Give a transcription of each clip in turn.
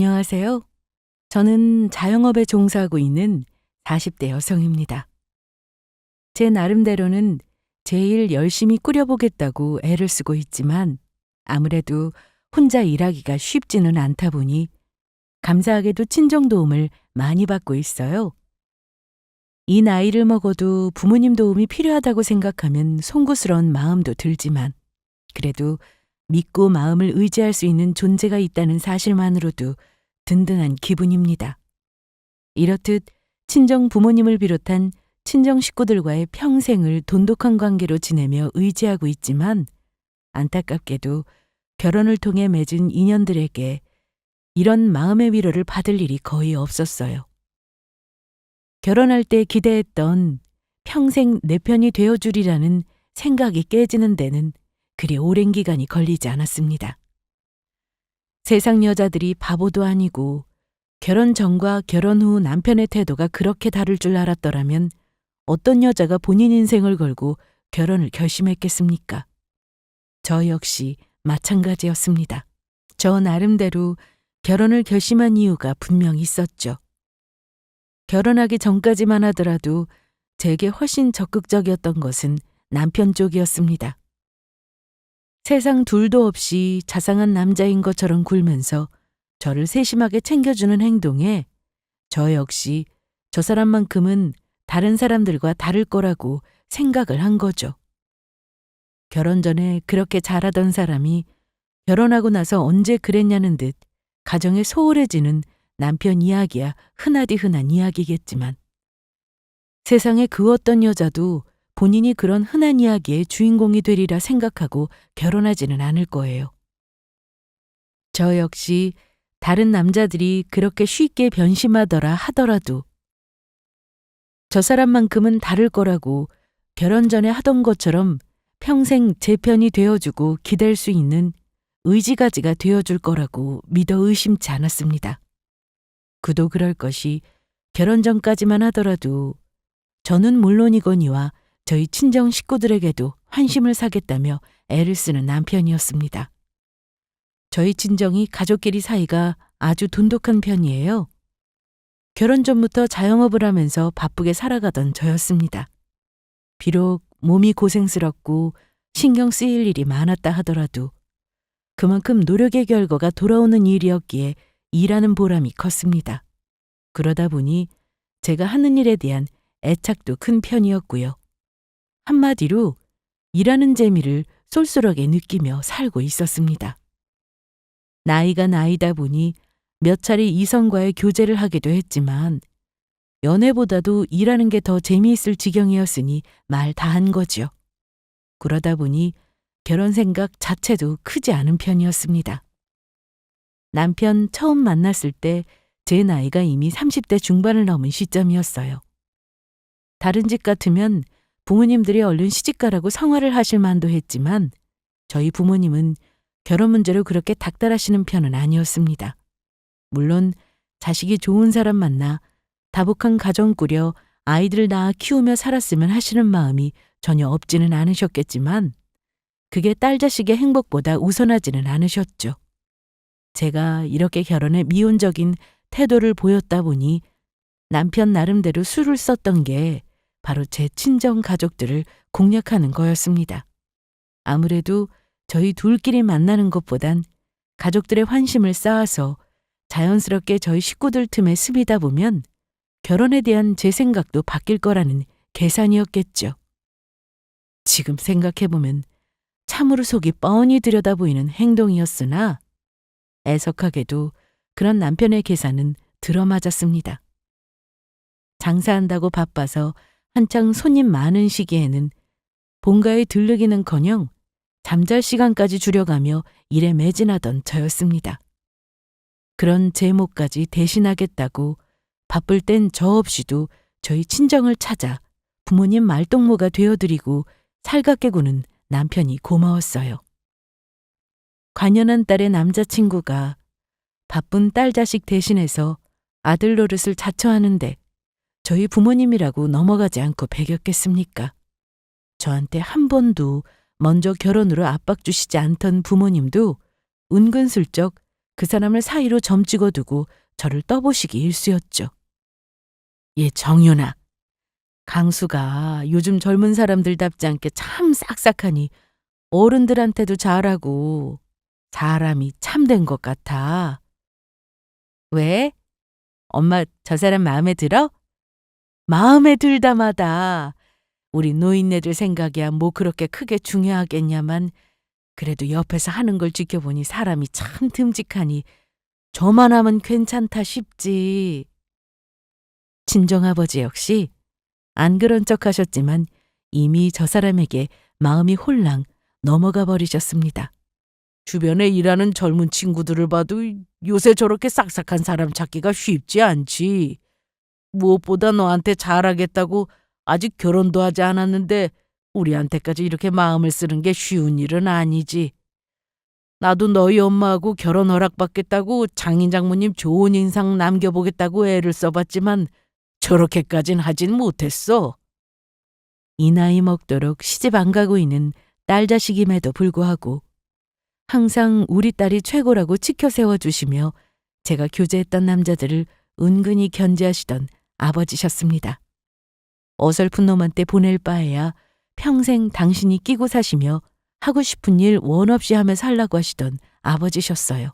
안녕하세요. 저는 자영업에 종사하고 있는 40대 여성입니다. 제 나름대로는 제 일 열심히 꾸려보겠다고 애를 쓰고 있지만 아무래도 혼자 일하기가 쉽지는 않다 보니 감사하게도 친정 도움을 많이 받고 있어요. 이 나이를 먹어도 부모님 도움이 필요하다고 생각하면 송구스러운 마음도 들지만 그래도 믿고 마음을 의지할 수 있는 존재가 있다는 사실만으로도 든든한 기분입니다. 이렇듯 친정 부모님을 비롯한 친정 식구들과의 평생을 돈독한 관계로 지내며 의지하고 있지만 안타깝게도 결혼을 통해 맺은 인연들에게 이런 마음의 위로를 받을 일이 거의 없었어요. 결혼할 때 기대했던 평생 내 편이 되어주리라는 생각이 깨지는 데는 그리 오랜 기간이 걸리지 않았습니다. 세상 여자들이 바보도 아니고 결혼 전과 결혼 후 남편의 태도가 그렇게 다를 줄 알았더라면 어떤 여자가 본인 인생을 걸고 결혼을 결심했겠습니까? 저 역시 마찬가지였습니다. 저 나름대로 결혼을 결심한 이유가 분명히 있었죠. 결혼하기 전까지만 하더라도 제게 훨씬 적극적이었던 것은 남편 쪽이었습니다. 세상 둘도 없이 자상한 남자인 것처럼 굴면서 저를 세심하게 챙겨주는 행동에 저 역시 저 사람만큼은 다른 사람들과 다를 거라고 생각을 한 거죠. 결혼 전에 그렇게 잘하던 사람이 결혼하고 나서 언제 그랬냐는 듯 가정에 소홀해지는 남편 이야기야 흔하디 흔한 이야기겠지만 세상에 그 어떤 여자도 본인이 그런 흔한 이야기의 주인공이 되리라 생각하고 결혼하지는 않을 거예요. 저 역시 다른 남자들이 그렇게 쉽게 변심하더라 하더라도 저 사람만큼은 다를 거라고 결혼 전에 하던 것처럼 평생 제 편이 되어주고 기댈 수 있는 의지가지가 되어줄 거라고 믿어 의심치 않았습니다. 그도 그럴 것이 결혼 전까지만 하더라도 저는 물론이거니와 저희 친정 식구들에게도 환심을 사겠다며 애를 쓰는 남편이었습니다. 저희 친정이 가족끼리 사이가 아주 돈독한 편이에요. 결혼 전부터 자영업을 하면서 바쁘게 살아가던 저였습니다. 비록 몸이 고생스럽고 신경 쓰일 일이 많았다 하더라도 그만큼 노력의 결과가 돌아오는 일이었기에 일하는 보람이 컸습니다. 그러다 보니 제가 하는 일에 대한 애착도 큰 편이었고요. 한마디로 일하는 재미를 쏠쏠하게 느끼며 살고 있었습니다. 나이가 나이다 보니 몇 차례 이성과의 교제를 하기도 했지만 연애보다도 일하는 게 더 재미있을 지경이었으니 말 다 한 거지요. 그러다 보니 결혼 생각 자체도 크지 않은 편이었습니다. 남편 처음 만났을 때 제 나이가 이미 30대 중반을 넘은 시점이었어요. 다른 집 같으면 부모님들이 얼른 시집가라고 성화를 하실 만도 했지만 저희 부모님은 결혼 문제로 그렇게 닥달하시는 편은 아니었습니다. 물론 자식이 좋은 사람 만나 다복한 가정 꾸려 아이들 낳아 키우며 살았으면 하시는 마음이 전혀 없지는 않으셨겠지만 그게 딸 자식의 행복보다 우선하지는 않으셨죠. 제가 이렇게 결혼에 미온적인 태도를 보였다 보니 남편 나름대로 수를 썼던 게 바로 제 친정 가족들을 공략하는 거였습니다. 아무래도 저희 둘끼리 만나는 것보단 가족들의 환심을 쌓아서 자연스럽게 저희 식구들 틈에 스미다 보면 결혼에 대한 제 생각도 바뀔 거라는 계산이었겠죠. 지금 생각해보면 참으로 속이 뻔히 들여다보이는 행동이었으나 애석하게도 그런 남편의 계산은 들어맞았습니다. 장사한다고 바빠서 한창 손님 많은 시기에는 본가에 들르기는커녕 잠잘 시간까지 줄여가며 일에 매진하던 저였습니다. 그런 제 몫까지 대신하겠다고 바쁠 땐 저 없이도 저희 친정을 찾아 부모님 말동무가 되어드리고 살갑게 구는 남편이 고마웠어요. 관연한 딸의 남자친구가 바쁜 딸 자식 대신해서 아들 노릇을 자처하는데 저희 부모님이라고 넘어가지 않고 배겼겠습니까? 저한테 한 번도 먼저 결혼으로 압박 주시지 않던 부모님도 은근슬쩍 그 사람을 사이로 점 찍어두고 저를 떠보시기 일쑤였죠. 얘 정윤아, 강수가 요즘 젊은 사람들답지 않게 참 싹싹하니 어른들한테도 잘하고 사람이 참된 것 같아. 왜? 엄마 저 사람 마음에 들어? 마음에 들다마다 우리 노인네들 생각이야 뭐 그렇게 크게 중요하겠냐만 그래도 옆에서 하는 걸 지켜보니 사람이 참 듬직하니 저만 하면 괜찮다 싶지. 친정아버지 역시 안 그런 척 하셨지만 이미 저 사람에게 마음이 홀랑 넘어가 버리셨습니다. 주변에 일하는 젊은 친구들을 봐도 요새 저렇게 싹싹한 사람 찾기가 쉽지 않지. 무엇보다 너한테 잘하겠다고 아직 결혼도 하지 않았는데 우리한테까지 이렇게 마음을 쓰는 게 쉬운 일은 아니지. 나도 너희 엄마하고 결혼 허락받겠다고 장인 장모님 좋은 인상 남겨보겠다고 애를 써봤지만 저렇게까진 하진 못했어. 이 나이 먹도록 시집 안 가고 있는 딸 자식임에도 불구하고 항상 우리 딸이 최고라고 치켜 세워주시며 제가 교제했던 남자들을 은근히 견제하시던 아버지셨습니다. 어설픈 놈한테 보낼 바에야 평생 당신이 끼고 사시며 하고 싶은 일 원 없이 하며 살라고 하시던 아버지셨어요.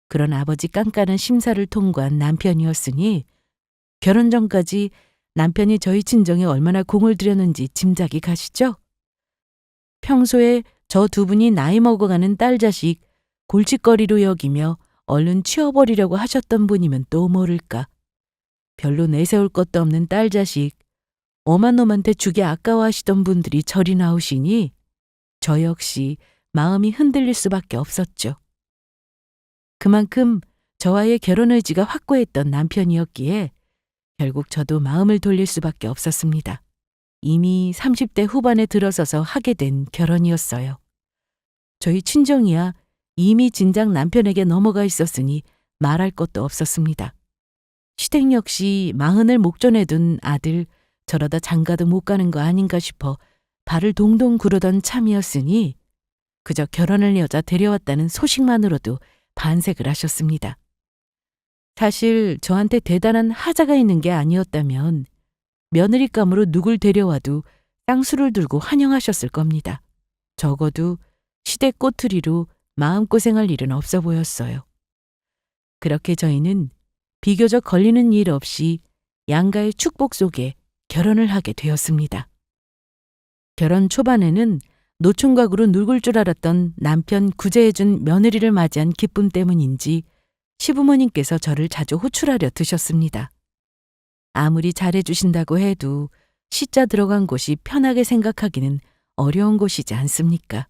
그런 아버지 깐깐한 심사를 통과한 남편이었으니 결혼 전까지 남편이 저희 친정에 얼마나 공을 들였는지 짐작이 가시죠? 평소에 저 두 분이 나이 먹어가는 딸 자식 골칫거리로 여기며 얼른 치워버리려고 하셨던 분이면 또 모를까. 별로 내세울 것도 없는 딸 자식, 엄한 놈한테 주기 아까워하시던 분들이 저리 나오시니 저 역시 마음이 흔들릴 수밖에 없었죠. 그만큼 저와의 결혼 의지가 확고했던 남편이었기에 결국 저도 마음을 돌릴 수밖에 없었습니다. 이미 30대 후반에 들어서서 하게 된 결혼이었어요. 저희 친정이야 이미 진작 남편에게 넘어가 있었으니 말할 것도 없었습니다. 시댁 역시 40을 목전에 둔 아들 저러다 장가도 못 가는 거 아닌가 싶어 발을 동동 구르던 참이었으니 그저 결혼할 여자 데려왔다는 소식만으로도 반색을 하셨습니다. 사실 저한테 대단한 하자가 있는 게 아니었다면 며느리감으로 누굴 데려와도 쌍수를 들고 환영하셨을 겁니다. 적어도 시댁 꼬투리로 마음고생할 일은 없어 보였어요. 그렇게 저희는 비교적 걸리는 일 없이 양가의 축복 속에 결혼을 하게 되었습니다. 결혼 초반에는 노총각으로 늙을 줄 알았던 남편 구제해준 며느리를 맞이한 기쁨 때문인지 시부모님께서 저를 자주 호출하려 드셨습니다. 아무리 잘해주신다고 해도 시자 들어간 곳이 편하게 생각하기는 어려운 곳이지 않습니까?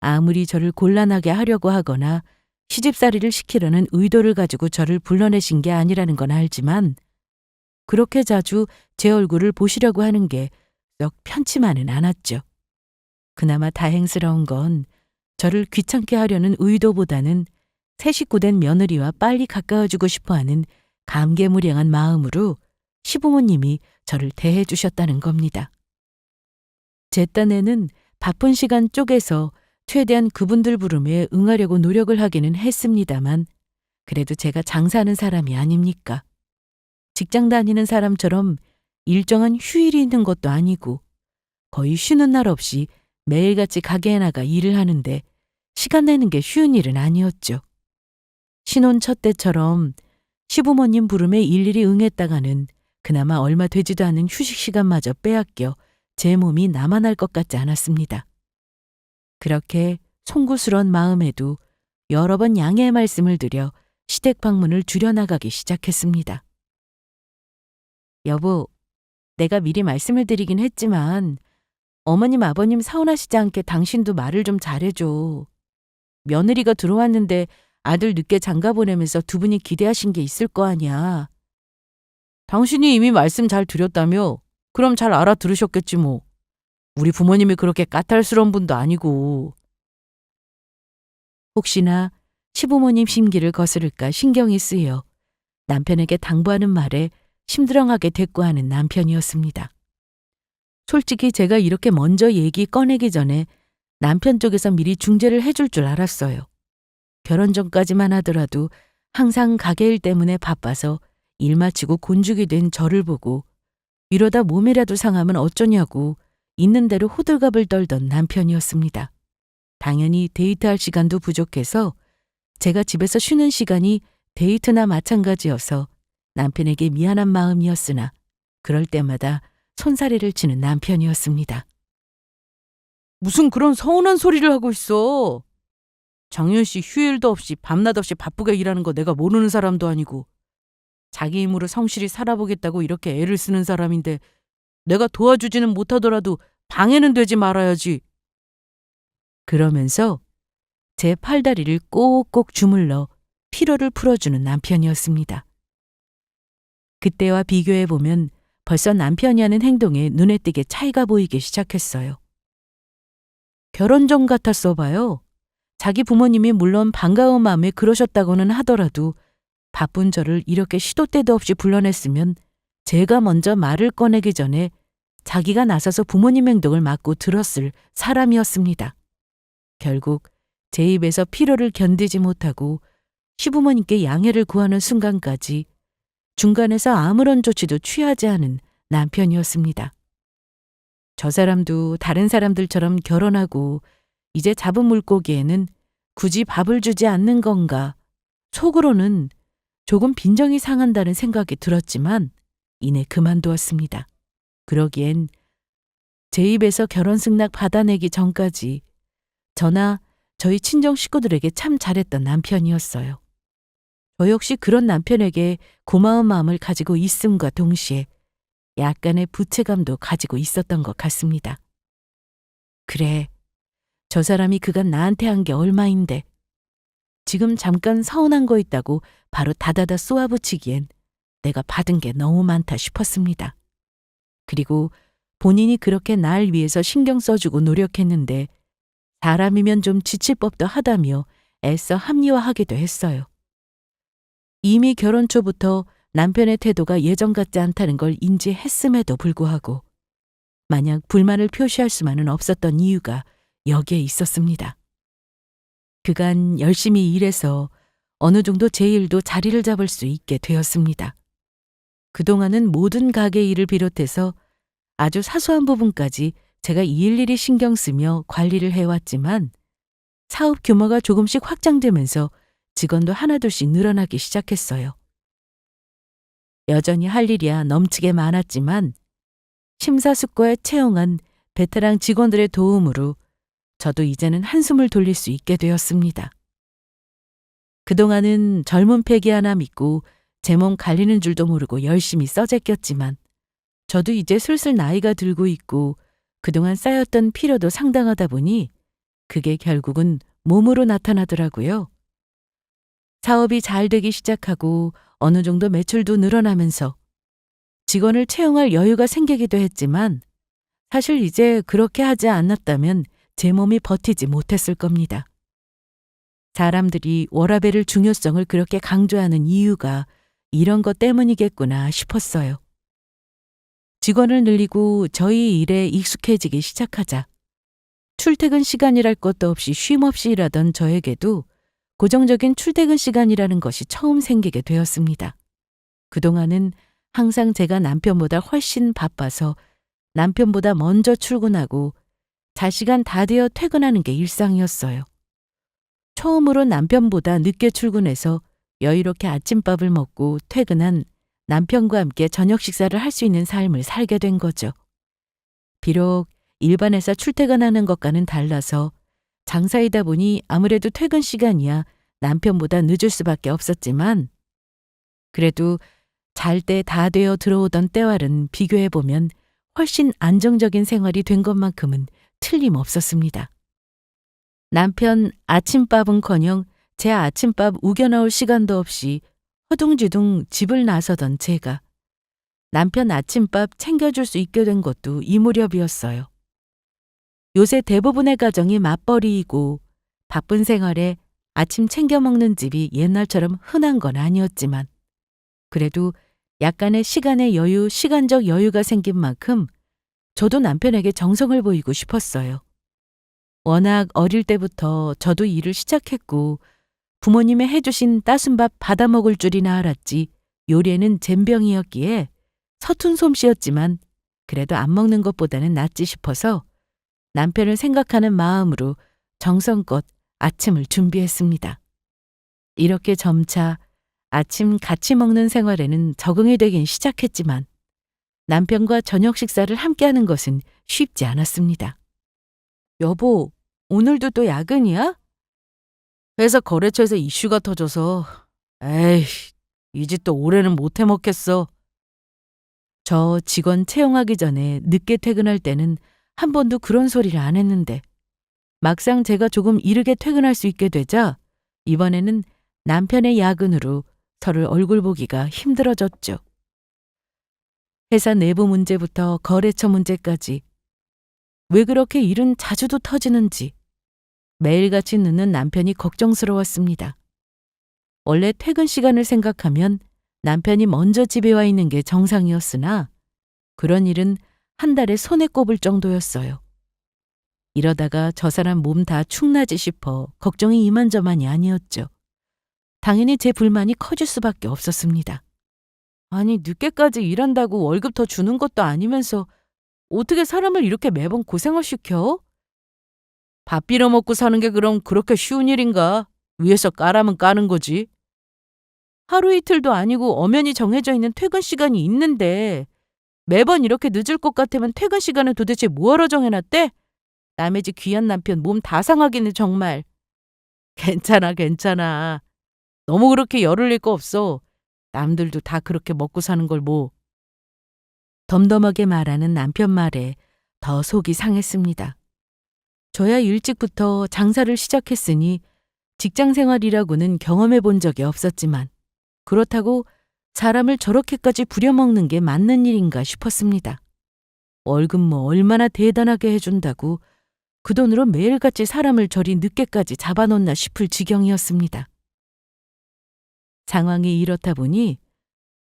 아무리 저를 곤란하게 하려고 하거나 시집살이를 시키려는 의도를 가지고 저를 불러내신 게 아니라는 건 알지만 그렇게 자주 제 얼굴을 보시려고 하는 게 썩 편치만은 않았죠. 그나마 다행스러운 건 저를 귀찮게 하려는 의도보다는 새 식구된 며느리와 빨리 가까워지고 싶어하는 감개무량한 마음으로 시부모님이 저를 대해 주셨다는 겁니다. 제 딴에는 바쁜 시간 쪼개서 최대한 그분들 부름에 응하려고 노력을 하기는 했습니다만 그래도 제가 장사하는 사람이 아닙니까? 직장 다니는 사람처럼 일정한 휴일이 있는 것도 아니고 거의 쉬는 날 없이 매일같이 가게에 나가 일을 하는데 시간 내는 게 쉬운 일은 아니었죠. 신혼 첫 때처럼 시부모님 부름에 일일이 응했다가는 그나마 얼마 되지도 않은 휴식 시간마저 빼앗겨 제 몸이 남아날 것 같지 않았습니다. 그렇게 송구스러운 마음에도 여러 번 양해의 말씀을 드려 시댁 방문을 줄여나가기 시작했습니다. 여보, 내가 미리 말씀을 드리긴 했지만 어머님 아버님 서운하시지 않게 당신도 말을 좀 잘해줘. 며느리가 들어왔는데 아들 늦게 장가 보내면서 두 분이 기대하신 게 있을 거 아니야. 당신이 이미 말씀 잘 드렸다며? 그럼 잘 알아들으셨겠지 뭐. 우리 부모님이 그렇게 까탈스러운 분도 아니고. 혹시나 시부모님 심기를 거스를까 신경이 쓰여 남편에게 당부하는 말에 심드렁하게 대꾸하는 남편이었습니다. 솔직히 제가 이렇게 먼저 얘기 꺼내기 전에 남편 쪽에서 미리 중재를 해줄 줄 알았어요. 결혼 전까지만 하더라도 항상 가게 일 때문에 바빠서 일 마치고 곤죽이 된 저를 보고 이러다 몸이라도 상하면 어쩌냐고 있는 대로 호들갑을 떨던 남편이었습니다. 당연히 데이트할 시간도 부족해서 제가 집에서 쉬는 시간이 데이트나 마찬가지여서 남편에게 미안한 마음이었으나 그럴 때마다 손사래를 치는 남편이었습니다. 무슨 그런 서운한 소리를 하고 있어. 정윤 씨 휴일도 없이 밤낮 없이 바쁘게 일하는 거 내가 모르는 사람도 아니고 자기 힘으로 성실히 살아보겠다고 이렇게 애를 쓰는 사람인데 내가 도와주지는 못하더라도 방해는 되지 말아야지. 그러면서 제 팔다리를 꼭꼭 주물러 피로를 풀어주는 남편이었습니다. 그때와 비교해보면 벌써 남편이 하는 행동에 눈에 띄게 차이가 보이기 시작했어요. 결혼 전 같았어 봐요. 자기 부모님이 물론 반가운 마음에 그러셨다고는 하더라도 바쁜 저를 이렇게 시도 때도 없이 불러냈으면 제가 먼저 말을 꺼내기 전에 자기가 나서서 부모님 행동을 막고 들었을 사람이었습니다. 결국 제 입에서 피로를 견디지 못하고 시부모님께 양해를 구하는 순간까지 중간에서 아무런 조치도 취하지 않은 남편이었습니다. 저 사람도 다른 사람들처럼 결혼하고 이제 잡은 물고기에는 굳이 밥을 주지 않는 건가 속으로는 조금 빈정이 상한다는 생각이 들었지만 이내 그만두었습니다. 그러기엔 제 입에서 결혼 승낙 받아내기 전까지 저나 저희 친정 식구들에게 참 잘했던 남편이었어요. 저 역시 그런 남편에게 고마운 마음을 가지고 있음과 동시에 약간의 부채감도 가지고 있었던 것 같습니다. 그래, 저 사람이 그간 나한테 한 게 얼마인데 지금 잠깐 서운한 거 있다고 바로 다다다 쏘아붙이기엔 내가 받은 게 너무 많다 싶었습니다. 그리고 본인이 그렇게 날 위해서 신경 써주고 노력했는데 사람이면 좀 지칠 법도 하다며 애써 합리화하기도 했어요. 이미 결혼 초부터 남편의 태도가 예전 같지 않다는 걸 인지했음에도 불구하고 만약 불만을 표시할 수만은 없었던 이유가 여기에 있었습니다. 그간 열심히 일해서 어느 정도 제 일도 자리를 잡을 수 있게 되었습니다. 그동안은 모든 가게 일을 비롯해서 아주 사소한 부분까지 제가 일일이 신경 쓰며 관리를 해왔지만 사업 규모가 조금씩 확장되면서 직원도 하나둘씩 늘어나기 시작했어요. 여전히 할 일이야 넘치게 많았지만 심사숙고에 채용한 베테랑 직원들의 도움으로 저도 이제는 한숨을 돌릴 수 있게 되었습니다. 그동안은 젊은 패기 하나 믿고 제 몸 갈리는 줄도 모르고 열심히 써제꼈지만 저도 이제 슬슬 나이가 들고 있고 그동안 쌓였던 피로도 상당하다 보니 그게 결국은 몸으로 나타나더라고요. 사업이 잘 되기 시작하고 어느 정도 매출도 늘어나면서 직원을 채용할 여유가 생기기도 했지만 사실 이제 그렇게 하지 않았다면 제 몸이 버티지 못했을 겁니다. 사람들이 워라밸의 중요성을 그렇게 강조하는 이유가 이런 것 때문이겠구나 싶었어요. 직원을 늘리고 저희 일에 익숙해지기 시작하자 출퇴근 시간이랄 것도 없이 쉼없이 일하던 저에게도 고정적인 출퇴근 시간이라는 것이 처음 생기게 되었습니다. 그동안은 항상 제가 남편보다 훨씬 바빠서 남편보다 먼저 출근하고 잘 시간 다 되어 퇴근하는 게 일상이었어요. 처음으로 남편보다 늦게 출근해서 여유롭게 아침밥을 먹고 퇴근한 남편과 함께 저녁 식사를 할 수 있는 삶을 살게 된 거죠. 비록 일반 회사 출퇴근하는 것과는 달라서 장사이다 보니 아무래도 퇴근 시간이야 남편보다 늦을 수밖에 없었지만 그래도 잘 때 다 되어 들어오던 때와는 비교해보면 훨씬 안정적인 생활이 된 것만큼은 틀림없었습니다. 남편 아침밥은커녕 제 아침밥 우겨 넣을 시간도 없이 허둥지둥 집을 나서던 제가 남편 아침밥 챙겨줄 수 있게 된 것도 이 무렵이었어요. 요새 대부분의 가정이 맞벌이이고 바쁜 생활에 아침 챙겨 먹는 집이 옛날처럼 흔한 건 아니었지만 그래도 약간의 시간의 여유, 시간적 여유가 생긴 만큼 저도 남편에게 정성을 보이고 싶었어요. 워낙 어릴 때부터 저도 일을 시작했고 부모님의 해주신 따순밥 받아 먹을 줄이나 알았지 요리에는 젬병이었기에 서툰 솜씨였지만 그래도 안 먹는 것보다는 낫지 싶어서 남편을 생각하는 마음으로 정성껏 아침을 준비했습니다. 이렇게 점차 아침 같이 먹는 생활에는 적응이 되긴 시작했지만 남편과 저녁 식사를 함께하는 것은 쉽지 않았습니다. 여보, 오늘도 또 야근이야? 회사 거래처에서 이슈가 터져서 에이, 이 짓도 올해는 못 해먹겠어. 저 직원 채용하기 전에 늦게 퇴근할 때는 한 번도 그런 소리를 안 했는데 막상 제가 조금 이르게 퇴근할 수 있게 되자 이번에는 남편의 야근으로 서로 얼굴 보기가 힘들어졌죠. 회사 내부 문제부터 거래처 문제까지 왜 그렇게 일은 자주도 터지는지 매일같이 늦는 남편이 걱정스러웠습니다. 원래 퇴근 시간을 생각하면 남편이 먼저 집에 와 있는 게 정상이었으나 그런 일은 한 달에 손에 꼽을 정도였어요. 이러다가 저 사람 몸 다 축나지 싶어 걱정이 이만저만이 아니었죠. 당연히 제 불만이 커질 수밖에 없었습니다. 아니, 늦게까지 일한다고 월급 더 주는 것도 아니면서 어떻게 사람을 이렇게 매번 고생을 시켜? 밥 빌어 먹고 사는 게 그럼 그렇게 쉬운 일인가? 위에서 까라면 까는 거지. 하루 이틀도 아니고 엄연히 정해져 있는 퇴근 시간이 있는데 매번 이렇게 늦을 것 같으면 퇴근 시간은 도대체 뭐하러 정해놨대? 남의 집 귀한 남편 몸 다 상하기는 정말. 괜찮아, 괜찮아. 너무 그렇게 열을 낼 거 없어. 남들도 다 그렇게 먹고 사는 걸 뭐. 덤덤하게 말하는 남편 말에 더 속이 상했습니다. 저야 일찍부터 장사를 시작했으니 직장 생활이라고는 경험해 본 적이 없었지만 그렇다고 사람을 저렇게까지 부려먹는 게 맞는 일인가 싶었습니다. 월급 뭐 얼마나 대단하게 해준다고 그 돈으로 매일같이 사람을 저리 늦게까지 잡아놓나 싶을 지경이었습니다. 상황이 이렇다 보니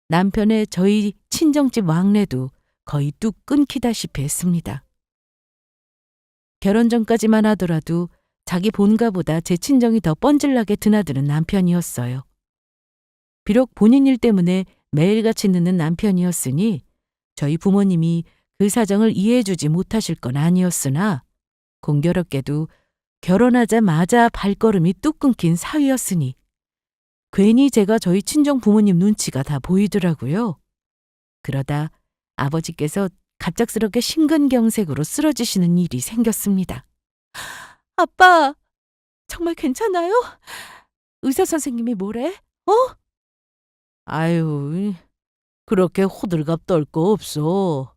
남편의 저희 친정집 왕래도 거의 뚝 끊기다시피 했습니다. 결혼 전까지만 하더라도 자기 본가보다 제 친정이 더 뻔질나게 드나드는 남편이었어요. 비록 본인 일 때문에 매일같이 늦는 남편이었으니 저희 부모님이 그 사정을 이해해주지 못하실 건 아니었으나 공교롭게도 결혼하자마자 발걸음이 뚝 끊긴 사위였으니 괜히 제가 저희 친정 부모님 눈치가 다 보이더라고요. 그러다 아버지께서 갑작스럽게 심근경색으로 쓰러지시는 일이 생겼습니다. 아빠, 정말 괜찮아요? 의사 선생님이 뭐래? 아유, 그렇게 호들갑 떨 거 없어.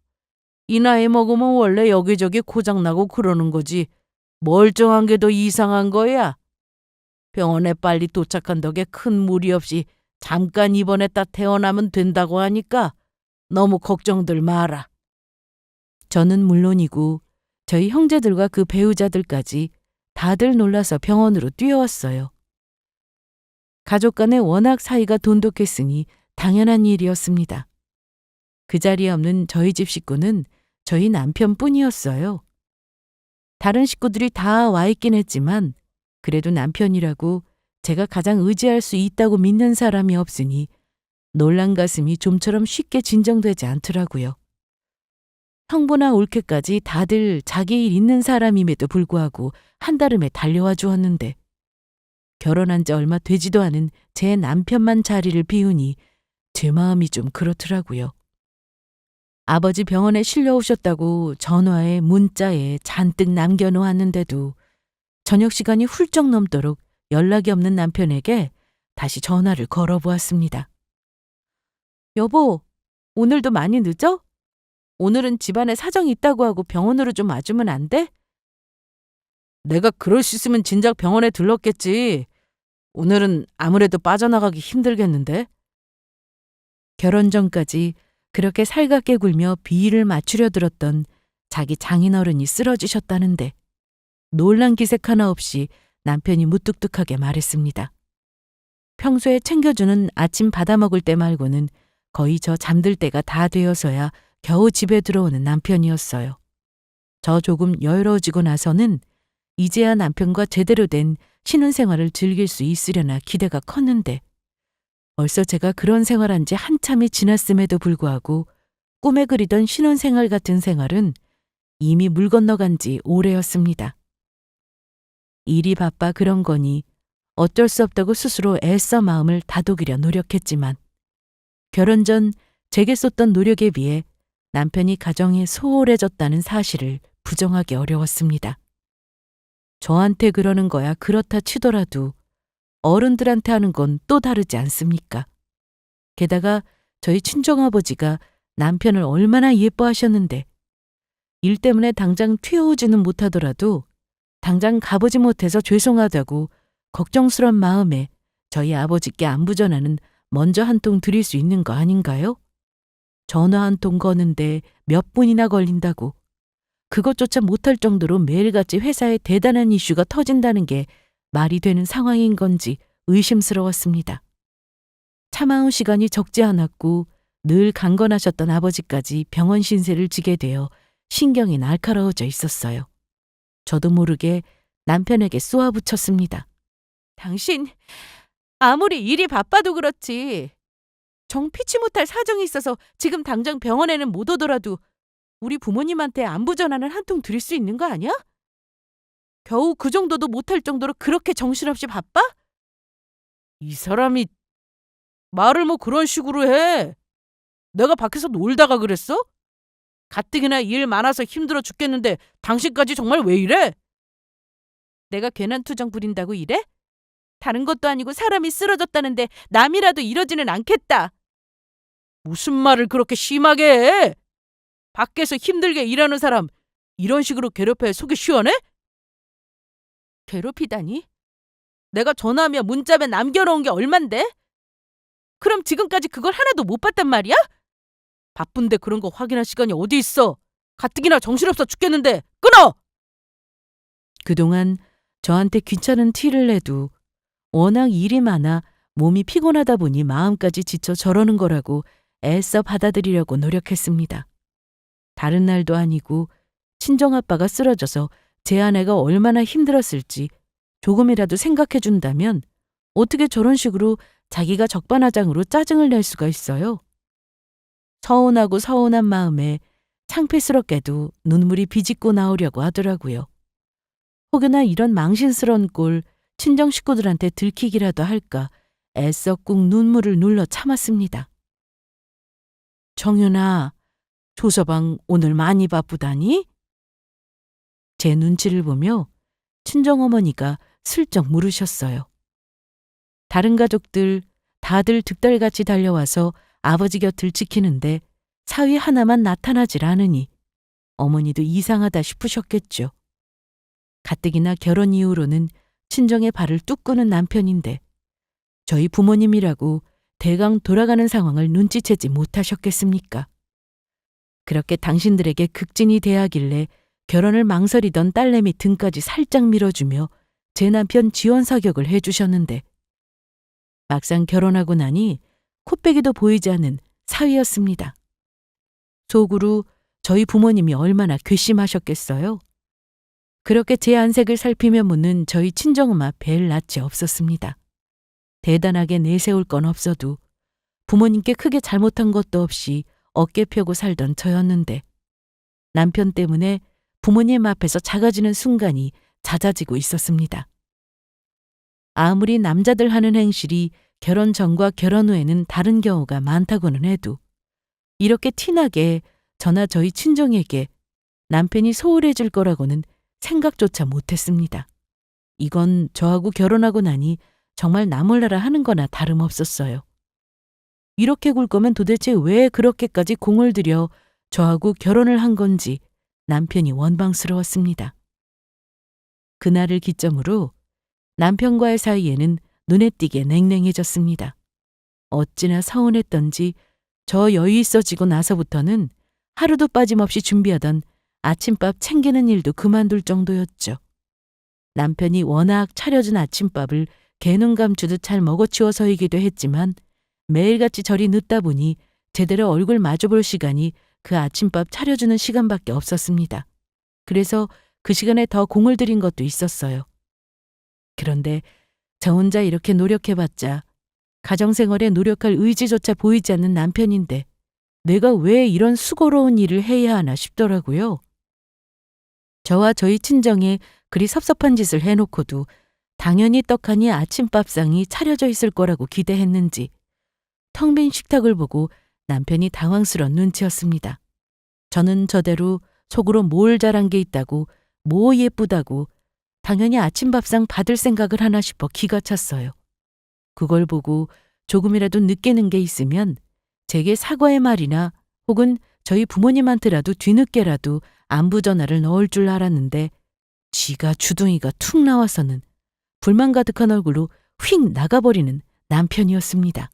이 나이 먹으면 원래 여기저기 고장나고 그러는 거지. 멀쩡한 게 더 이상한 거야. 병원에 빨리 도착한 덕에 큰 무리 없이 잠깐 입원했다 퇴원하면 된다고 하니까 너무 걱정들 마라. 저는 물론이고 저희 형제들과 그 배우자들까지 다들 놀라서 병원으로 뛰어왔어요. 가족 간에 워낙 사이가 돈독했으니 당연한 일이었습니다. 그 자리에 없는 저희 집 식구는 저희 남편뿐이었어요. 다른 식구들이 다 와 있긴 했지만 그래도 남편이라고 제가 가장 의지할 수 있다고 믿는 사람이 없으니 놀란 가슴이 좀처럼 쉽게 진정되지 않더라고요. 형부나 올케까지 다들 자기 일 있는 사람임에도 불구하고 한달음에 달려와 주었는데 결혼한 지 얼마 되지도 않은 제 남편만 자리를 비우니 제 마음이 좀 그렇더라고요. 아버지 병원에 실려오셨다고 전화에 문자에 잔뜩 남겨놓았는데도 저녁 시간이 훌쩍 넘도록 연락이 없는 남편에게 다시 전화를 걸어보았습니다. 여보, 오늘도 많이 늦어? 오늘은 집안에 사정이 있다고 하고 병원으로 좀 와주면 안 돼? 내가 그럴 수 있으면 진작 병원에 들렀겠지. 오늘은 아무래도 빠져나가기 힘들겠는데? 결혼 전까지 그렇게 살갑게 굴며 비위를 맞추려 들었던 자기 장인어른이 쓰러지셨다는데 놀란 기색 하나 없이 남편이 무뚝뚝하게 말했습니다. 평소에 챙겨주는 아침 받아 먹을 때 말고는 거의 저 잠들 때가 다 되어서야 겨우 집에 들어오는 남편이었어요. 저 조금 여유로워지고 나서는 이제야 남편과 제대로 된 신혼생활을 즐길 수 있으려나 기대가 컸는데 벌써 제가 그런 생활한 지 한참이 지났음에도 불구하고 꿈에 그리던 신혼생활 같은 생활은 이미 물 건너간 지 오래였습니다. 일이 바빠 그런 거니 어쩔 수 없다고 스스로 애써 마음을 다독이려 노력했지만 결혼 전 제게 쏟던 노력에 비해 남편이 가정이 소홀해졌다는 사실을 부정하기 어려웠습니다. 저한테 그러는 거야 그렇다 치더라도 어른들한테 하는 건 또 다르지 않습니까? 게다가 저희 친정아버지가 남편을 얼마나 예뻐하셨는데 일 때문에 당장 튀어오지는 못하더라도 당장 가보지 못해서 죄송하다고 걱정스런 마음에 저희 아버지께 안부 전화는 먼저 한 통 드릴 수 있는 거 아닌가요? 전화 한 통 거는데 몇 분이나 걸린다고 그것조차 못할 정도로 매일같이 회사에 대단한 이슈가 터진다는 게 말이 되는 상황인 건지 의심스러웠습니다. 참아온 시간이 적지 않았고 늘 강건하셨던 아버지까지 병원 신세를 지게 되어 신경이 날카로워져 있었어요. 저도 모르게 남편에게 쏘아붙였습니다. 당신 아무리 일이 바빠도 그렇지 정 피치 못할 사정이 있어서 지금 당장 병원에는 못 오더라도 우리 부모님한테 안부 전화는 한 통 드릴 수 있는 거 아니야? 겨우 그 정도도 못할 정도로 그렇게 정신없이 바빠? 이 사람이 말을 뭐 그런 식으로 해. 내가 밖에서 놀다가 그랬어? 가뜩이나 일 많아서 힘들어 죽겠는데 당신까지 정말 왜 이래? 내가 괜한 투정 부린다고 이래? 다른 것도 아니고 사람이 쓰러졌다는데 남이라도 이러지는 않겠다. 무슨 말을 그렇게 심하게 해? 밖에서 힘들게 일하는 사람 이런 식으로 괴롭혀야 속이 시원해? 괴롭히다니? 내가 전화하며 문자에 남겨놓은 게 얼만데? 그럼 지금까지 그걸 하나도 못 봤단 말이야? 바쁜데 그런 거 확인할 시간이 어디 있어? 가뜩이나 정신없어 죽겠는데 끊어! 그동안 저한테 귀찮은 티를 내도 워낙 일이 많아 몸이 피곤하다 보니 마음까지 지쳐 저러는 거라고 애써 받아들이려고 노력했습니다. 다른 날도 아니고 친정아빠가 쓰러져서 제 아내가 얼마나 힘들었을지 조금이라도 생각해 준다면 어떻게 저런 식으로 자기가 적반하장으로 짜증을 낼 수가 있어요? 서운하고 서운한 마음에 창피스럽게도 눈물이 비집고 나오려고 하더라고요. 혹여나 이런 망신스러운 꼴 친정 식구들한테 들키기라도 할까 애써 꾹 눈물을 눌러 참았습니다. 정윤아, 조서방 오늘 많이 바쁘다니? 제 눈치를 보며 친정어머니가 슬쩍 물으셨어요. 다른 가족들 다들 득달같이 달려와서 아버지 곁을 지키는데 사위 하나만 나타나질 않으니 어머니도 이상하다 싶으셨겠죠. 가뜩이나 결혼 이후로는 친정의 발을 뚝 끄는 남편인데 저희 부모님이라고 대강 돌아가는 상황을 눈치채지 못하셨겠습니까? 그렇게 당신들에게 극진이 대하길래 결혼을 망설이던 딸내미 등까지 살짝 밀어주며 제 남편 지원 사격을 해주셨는데 막상 결혼하고 나니 코빼기도 보이지 않는 사위였습니다. 속으로 저희 부모님이 얼마나 괘씸하셨겠어요? 그렇게 제 안색을 살피며 묻는 저희 친정엄마 뵐 낯이 없었습니다. 대단하게 내세울 건 없어도 부모님께 크게 잘못한 것도 없이 어깨 펴고 살던 저였는데 남편 때문에 부모님 앞에서 작아지는 순간이 잦아지고 있었습니다. 아무리 남자들 하는 행실이 결혼 전과 결혼 후에는 다른 경우가 많다고는 해도 이렇게 티나게 저나 저희 친정에게 남편이 소홀해질 거라고는 생각조차 못했습니다. 이건 저하고 결혼하고 나니 정말 나 몰라라 하는 거나 다름없었어요. 이렇게 굴 거면 도대체 왜 그렇게까지 공을 들여 저하고 결혼을 한 건지 남편이 원망스러웠습니다. 그날을 기점으로 남편과의 사이에는 눈에 띄게 냉랭해졌습니다. 어찌나 서운했던지 저 여유 있어지고 나서부터는 하루도 빠짐없이 준비하던 아침밥 챙기는 일도 그만둘 정도였죠. 남편이 워낙 차려준 아침밥을 개눈 감추듯 잘 먹어치워서이기도 했지만 매일같이 절이 늦다 보니 제대로 얼굴 마주볼 시간이 그 아침밥 차려주는 시간밖에 없었습니다. 그래서 그 시간에 더 공을 들인 것도 있었어요. 그런데 저 혼자 이렇게 노력해봤자 가정생활에 노력할 의지조차 보이지 않는 남편인데 내가 왜 이런 수고로운 일을 해야 하나 싶더라고요. 저와 저희 친정에 그리 섭섭한 짓을 해놓고도 당연히 떡하니 아침밥상이 차려져 있을 거라고 기대했는지 텅 빈 식탁을 보고 남편이 당황스러운 눈치였습니다. 저는 저대로 속으로 뭘 잘한 게 있다고 뭐 예쁘다고 당연히 아침밥상 받을 생각을 하나 싶어 기가 찼어요. 그걸 보고 조금이라도 느끼는 게 있으면 제게 사과의 말이나 혹은 저희 부모님한테라도 뒤늦게라도 안부 전화를 넣을 줄 알았는데 쥐가 주둥이가 툭 나와서는 불만 가득한 얼굴로 휙 나가버리는 남편이었습니다.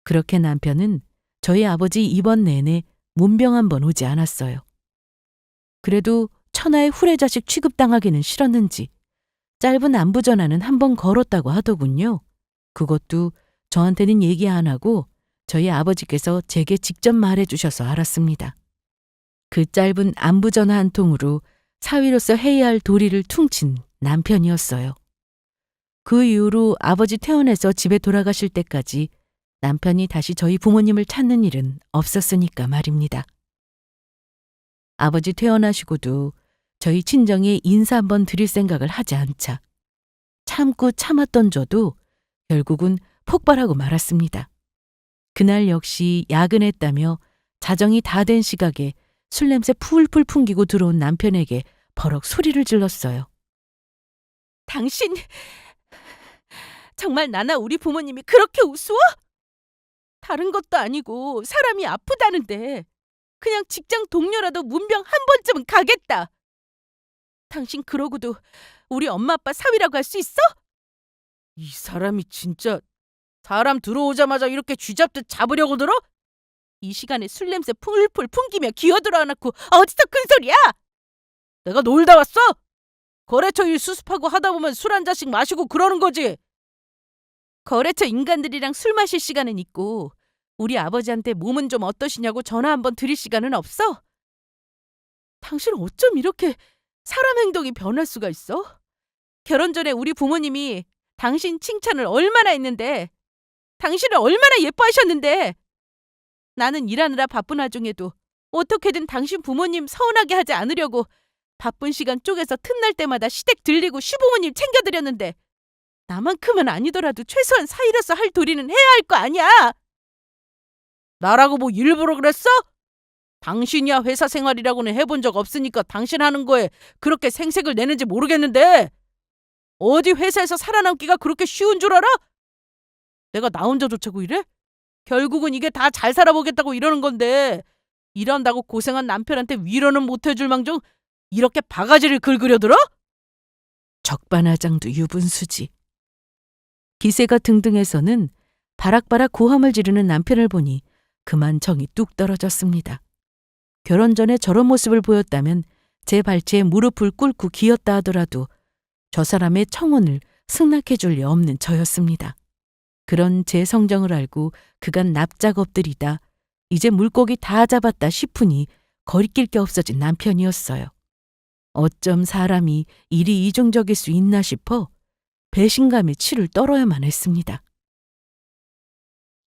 그렇게 남편은 저희 아버지 입원 내내 문병 한 번 오지 않았어요. 그래도 천하의 후레자식 취급당하기는 싫었는지 짧은 안부 전화는 한 번 걸었다고 하더군요. 그것도 저한테는 얘기 안 하고 저희 아버지께서 제게 직접 말해주셔서 알았습니다. 그 짧은 안부 전화 한 통으로 사위로서 해야 할 도리를 퉁친 남편이었어요. 그 이후로 아버지 퇴원해서 집에 돌아가실 때까지 남편이 다시 저희 부모님을 찾는 일은 없었으니까 말입니다. 아버지 퇴원하시고도 저희 친정에 인사 한번 드릴 생각을 하지 않자 참고 참았던 저도 결국은 폭발하고 말았습니다. 그날 역시 야근했다며 자정이 다 된 시각에 술 냄새 풀풀 풍기고 들어온 남편에게 버럭 소리를 질렀어요. 당신 정말 나나 우리 부모님이 그렇게 우스워? 다른 것도 아니고 사람이 아프다는데 그냥 직장 동료라도 문병 한 번쯤은 가겠다. 당신 그러고도 우리 엄마 아빠 사위라고 할 수 있어? 이 사람이 진짜 사람 들어오자마자 이렇게 쥐잡듯 잡으려고 들어? 이 시간에 술 냄새 풀풀 풍기며 기어들어 안고 어디서 큰 소리야? 내가 놀다 왔어? 거래처 일 수습하고 하다 보면 술 한 잔씩 마시고 그러는 거지. 거래처 인간들이랑 술 마실 시간은 있고 우리 아버지한테 몸은 좀 어떠시냐고 전화 한번 드릴 시간은 없어? 당신 어쩜 이렇게 사람 행동이 변할 수가 있어? 결혼 전에 우리 부모님이 당신 칭찬을 얼마나 했는데, 당신을 얼마나 예뻐하셨는데, 나는 일하느라 바쁜 와중에도 어떻게든 당신 부모님 서운하게 하지 않으려고 바쁜 시간 쪼개서 틈날 때마다 시댁 들리고 시부모님 챙겨드렸는데 나만큼은 아니더라도 최소한 사이로서 할 도리는 해야 할 거 아니야. 나라고 뭐 일부러 그랬어? 당신이야 회사 생활이라고는 해본 적 없으니까 당신 하는 거에 그렇게 생색을 내는지 모르겠는데 어디 회사에서 살아남기가 그렇게 쉬운 줄 알아? 내가 나 혼자 좋자고 이래? 결국은 이게 다 잘 살아보겠다고 이러는 건데 일한다고 고생한 남편한테 위로는 못 해줄 망정 이렇게 바가지를 긁으려들어? 적반하장도 유분수지. 기세가 등등해서는 바락바락 고함을 지르는 남편을 보니 그만 정이 뚝 떨어졌습니다. 결혼 전에 저런 모습을 보였다면 제 발치에 무릎을 꿇고 기었다 하더라도 저 사람의 청혼을 승낙해 줄 리 없는 저였습니다. 그런 제 성정을 알고 그간 납작 엎드리다 이제 물고기 다 잡았다 싶으니 거리낄 게 없어진 남편이었어요. 어쩜 사람이 이리 이중적일 수 있나 싶어 배신감에 치를 떨어야만 했습니다.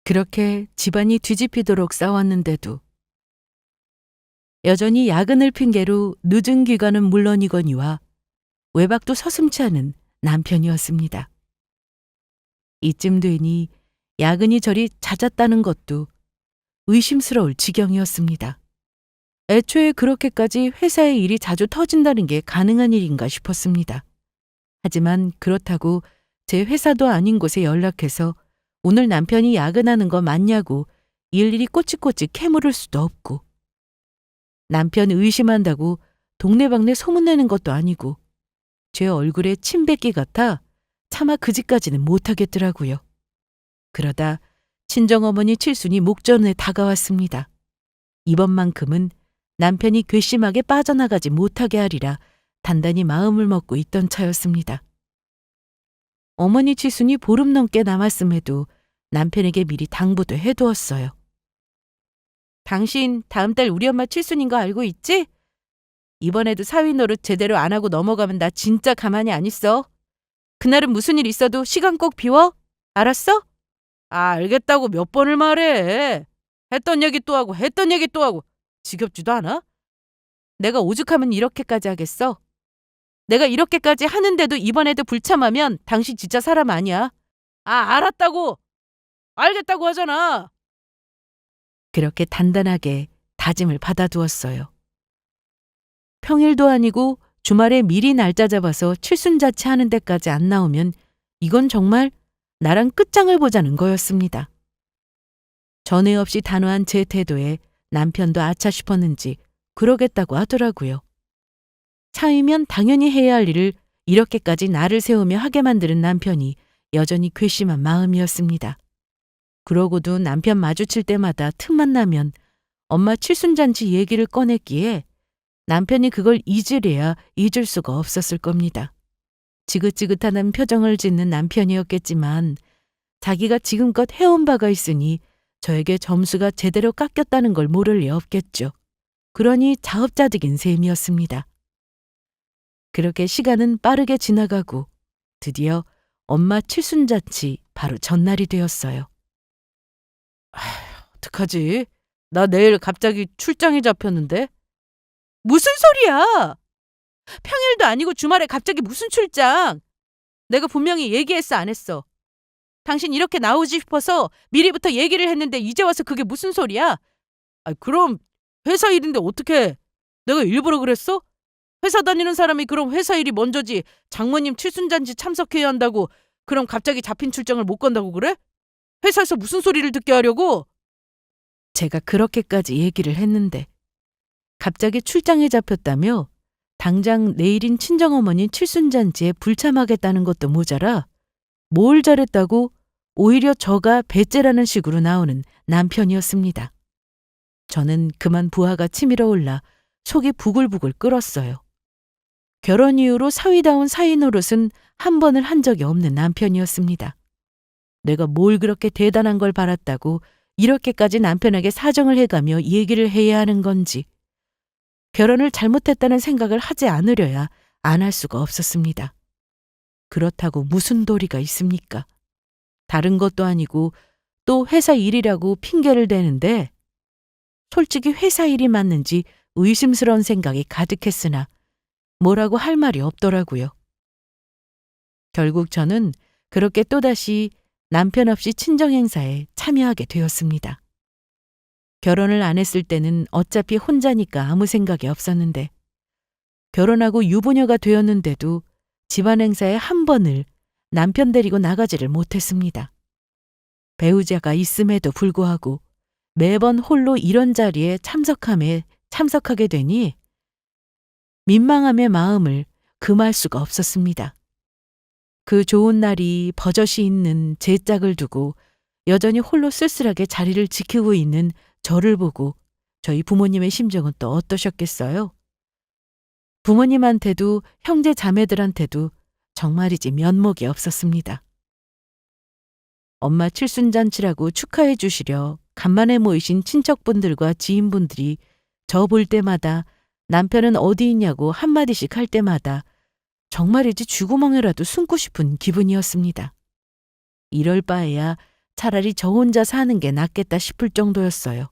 그렇게 집안이 뒤집히도록 싸웠는데도 여전히 야근을 핑계로 늦은 귀가는 물론이거니와 외박도 서슴지 않은 남편이었습니다. 이쯤 되니 야근이 저리 잦았다는 것도 의심스러울 지경이었습니다. 애초에 그렇게까지 회사의 일이 자주 터진다는 게 가능한 일인가 싶었습니다. 하지만 그렇다고 제 회사도 아닌 곳에 연락해서 오늘 남편이 야근하는 거 맞냐고 일일이 꼬치꼬치 캐물을 수도 없고 남편 의심한다고 동네방네 소문내는 것도 아니고 제 얼굴에 침 뱉기 같아 차마 그 짓까지는 못하겠더라고요. 그러다 친정어머니 칠순이 목전에 다가왔습니다. 이번만큼은 남편이 괘씸하게 빠져나가지 못하게 하리라 단단히 마음을 먹고 있던 차였습니다. 어머니 칠순이 보름 넘게 남았음에도 남편에게 미리 당부도 해두었어요. 당신 다음 달 우리 엄마 칠순인 거 알고 있지? 이번에도 사위 노릇 제대로 안 하고 넘어가면 나 진짜 가만히 안 있어. 그날은 무슨 일 있어도 시간 꼭 비워? 알았어? 알겠다고 몇 번을 말해. 했던 얘기 또 하고 했던 얘기 또 하고 지겹지도 않아? 내가 오죽하면 이렇게까지 하겠어? 내가 이렇게까지 하는데도 이번에도 불참하면 당신 진짜 사람 아니야. 알았다고. 알겠다고 하잖아. 그렇게 단단하게 다짐을 받아두었어요. 평일도 아니고 주말에 미리 날짜 잡아서 칠순자치하는 데까지 안 나오면 이건 정말 나랑 끝장을 보자는 거였습니다. 전에 없이 단호한 제 태도에 남편도 아차 싶었는지 그러겠다고 하더라고요. 차이면 당연히 해야 할 일을 이렇게까지 나를 세우며 하게 만드는 남편이 여전히 괘씸한 마음이었습니다. 그러고도 남편 마주칠 때마다 틈만 나면 엄마 칠순잔치 얘기를 꺼냈기에 남편이 그걸 잊으려야 잊을 수가 없었을 겁니다. 지긋지긋한 표정을 짓는 남편이었겠지만 자기가 지금껏 해온 바가 있으니 저에게 점수가 제대로 깎였다는 걸 모를 리 없겠죠. 그러니 자업자득인 셈이었습니다. 그렇게 시간은 빠르게 지나가고 드디어 엄마 칠순잔치 바로 전날이 되었어요. 어떡하지? 나 내일 갑자기 출장이 잡혔는데? 무슨 소리야? 평일도 아니고 주말에 갑자기 무슨 출장? 내가 분명히 얘기했어, 안 했어? 당신 이렇게 나오지 싶어서 미리부터 얘기를 했는데 이제 와서 그게 무슨 소리야? 그럼 회사 일인데 어떻게? 내가 일부러 그랬어? 회사 다니는 사람이 그럼 회사 일이 먼저지 장모님 칠순잔치 참석해야 한다고 그럼 갑자기 잡힌 출장을 못 간다고 그래? 회사에서 무슨 소리를 듣게 하려고? 제가 그렇게까지 얘기를 했는데 갑자기 출장에 잡혔다며 당장 내일인 친정어머니 칠순잔치에 불참하겠다는 것도 모자라 뭘 잘했다고 오히려 저가 배째라는 식으로 나오는 남편이었습니다. 저는 그만 부하가 치밀어 올라 속이 부글부글 끓었어요. 결혼 이후로 사위다운 사위 노릇은 한 번을 한 적이 없는 남편이었습니다. 내가 뭘 그렇게 대단한 걸 바랐다고 이렇게까지 남편에게 사정을 해가며 얘기를 해야 하는 건지 결혼을 잘못했다는 생각을 하지 않으려야 안 할 수가 없었습니다. 그렇다고 무슨 도리가 있습니까? 다른 것도 아니고 또 회사 일이라고 핑계를 대는데 솔직히 회사 일이 맞는지 의심스러운 생각이 가득했으나 뭐라고 할 말이 없더라고요. 결국 저는 그렇게 또다시 남편 없이 친정 행사에 참여하게 되었습니다. 결혼을 안 했을 때는 어차피 혼자니까 아무 생각이 없었는데 결혼하고 유부녀가 되었는데도 집안 행사에 한 번을 남편 데리고 나가지를 못했습니다. 배우자가 있음에도 불구하고 매번 홀로 이런 자리에 참석하게 되니 민망함의 마음을 금할 수가 없었습니다. 그 좋은 날이 버젓이 있는 제 짝을 두고 여전히 홀로 쓸쓸하게 자리를 지키고 있는 저를 보고 저희 부모님의 심정은 또 어떠셨겠어요? 부모님한테도 형제 자매들한테도 정말이지 면목이 없었습니다. 엄마 칠순잔치라고 축하해 주시려 간만에 모이신 친척분들과 지인분들이 저 볼 때마다 남편은 어디 있냐고 한마디씩 할 때마다 정말이지 쥐구멍에라도 숨고 싶은 기분이었습니다. 이럴 바에야 차라리 저 혼자 사는 게 낫겠다 싶을 정도였어요.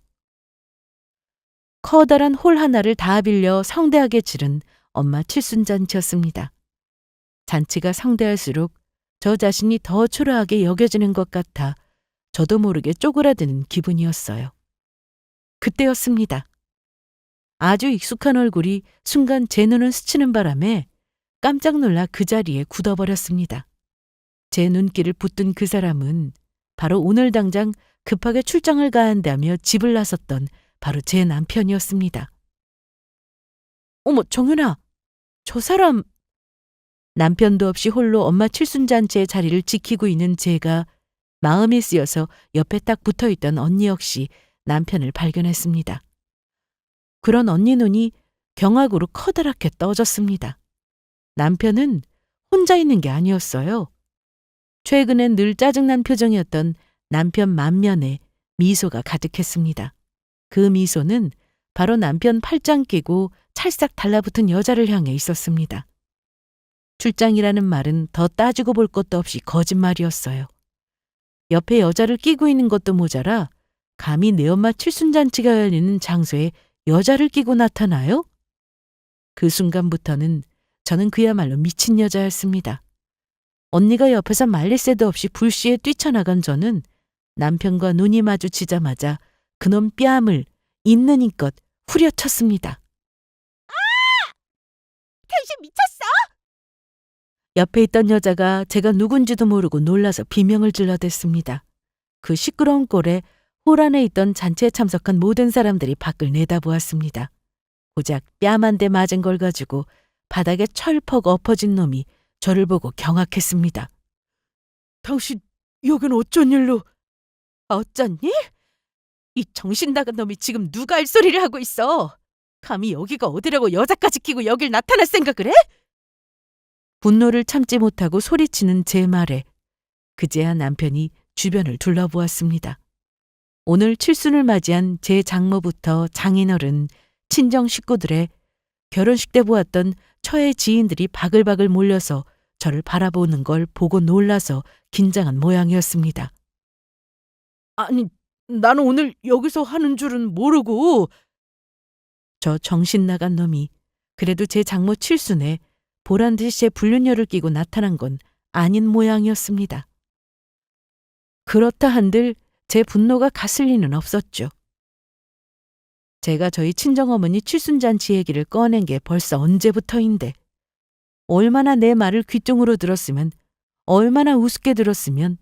커다란 홀 하나를 다 빌려 성대하게 치른 엄마 칠순잔치였습니다. 잔치가 성대할수록 저 자신이 더 초라하게 여겨지는 것 같아 저도 모르게 쪼그라드는 기분이었어요. 그때였습니다. 아주 익숙한 얼굴이 순간 제 눈을 스치는 바람에 깜짝 놀라 그 자리에 굳어버렸습니다. 제 눈길을 붙든 그 사람은 바로 오늘 당장 급하게 출장을 가야 한다며 집을 나섰던 바로 제 남편이었습니다. 어머, 정윤아, 저 사람... 남편도 없이 홀로 엄마 칠순잔치의 자리를 지키고 있는 제가 마음이 쓰여서 옆에 딱 붙어있던 언니 역시 남편을 발견했습니다. 그런 언니 눈이 경악으로 커다랗게 떠졌습니다. 남편은 혼자 있는 게 아니었어요. 최근엔 늘 짜증난 표정이었던 남편 만면에 미소가 가득했습니다. 그 미소는 바로 남편 팔짱 끼고 찰싹 달라붙은 여자를 향해 있었습니다. 출장이라는 말은 더 따지고 볼 것도 없이 거짓말이었어요. 옆에 여자를 끼고 있는 것도 모자라 감히 내 엄마 칠순잔치가 열리는 장소에 여자를 끼고 나타나요? 그 순간부터는 저는 그야말로 미친 여자였습니다. 언니가 옆에서 말릴 새도 없이 불시에 뛰쳐나간 저는 남편과 눈이 마주치자마자 그놈 뺨을 있는 힘껏 후려쳤습니다. 당신 미쳤어? 옆에 있던 여자가 제가 누군지도 모르고 놀라서 비명을 질러댔습니다. 그 시끄러운 꼴에 홀 안에 있던 잔치에 참석한 모든 사람들이 밖을 내다보았습니다. 고작 뺨 한 대 맞은 걸 가지고 바닥에 철퍽 엎어진 놈이 저를 보고 경악했습니다. 당신 여긴 어쩐 일로? 어쩐 일? 이 정신 나간 놈이 지금 누가 할 소리를 하고 있어? 감히 여기가 어디라고 여자까지 끼고 여길 나타날 생각을 해? 분노를 참지 못하고 소리치는 제 말에 그제야 남편이 주변을 둘러보았습니다. 오늘 칠순을 맞이한 제 장모부터 장인어른, 친정 식구들의 결혼식 때 보았던 처의 지인들이 바글바글 몰려서 저를 바라보는 걸 보고 놀라서 긴장한 모양이었습니다. 아니, 나는 오늘 여기서 하는 줄은 모르고. 저 정신 나간 놈이 그래도 제 장모 칠순에 보란듯이 불륜녀를 끼고 나타난 건 아닌 모양이었습니다. 그렇다 한들 제 분노가 갔을 리는 없었죠. 제가 저희 친정어머니 칠순잔치 얘기를 꺼낸 게 벌써 언제부터인데 얼마나 내 말을 귀뚱으로 들었으면 얼마나 우습게 들었으면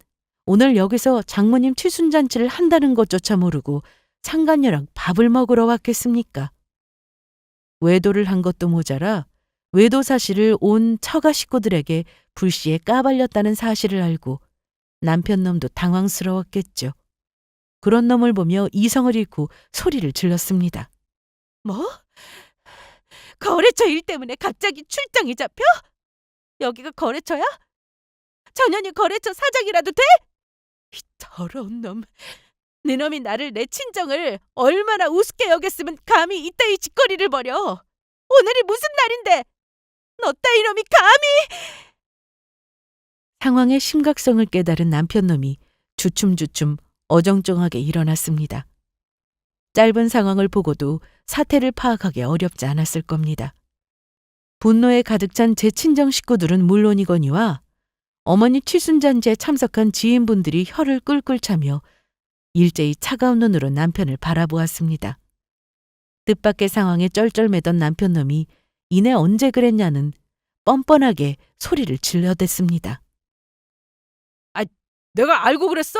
오늘 여기서 장모님 칠순잔치를 한다는 것조차 모르고 상간녀랑 밥을 먹으러 왔겠습니까? 외도를 한 것도 모자라 외도 사실을 온 처가 식구들에게 불시에 까발렸다는 사실을 알고 남편 놈도 당황스러웠겠죠. 그런 놈을 보며 이성을 잃고 소리를 질렀습니다. 뭐? 거래처 일 때문에 갑자기 출장이 잡혀? 여기가 거래처야? 전현이 거래처 사장이라도 돼? 이 더러운 놈. 네 놈이 나를 내 친정을 얼마나 우습게 여겼으면 감히 이따위 짓거리를 벌여. 오늘이 무슨 날인데 너 따위 놈이 감히. 상황의 심각성을 깨달은 남편 놈이 주춤주춤 어정쩡하게 일어났습니다. 짧은 상황을 보고도 사태를 파악하기 어렵지 않았을 겁니다. 분노에 가득 찬 제 친정 식구들은 물론이거니와 어머니 칠순잔치에 참석한 지인분들이 혀를 끌끌 차며 일제히 차가운 눈으로 남편을 바라보았습니다. 뜻밖의 상황에 쩔쩔매던 남편 놈이 이내 언제 그랬냐는 뻔뻔하게 소리를 질러댔습니다. 아, 내가 알고 그랬어?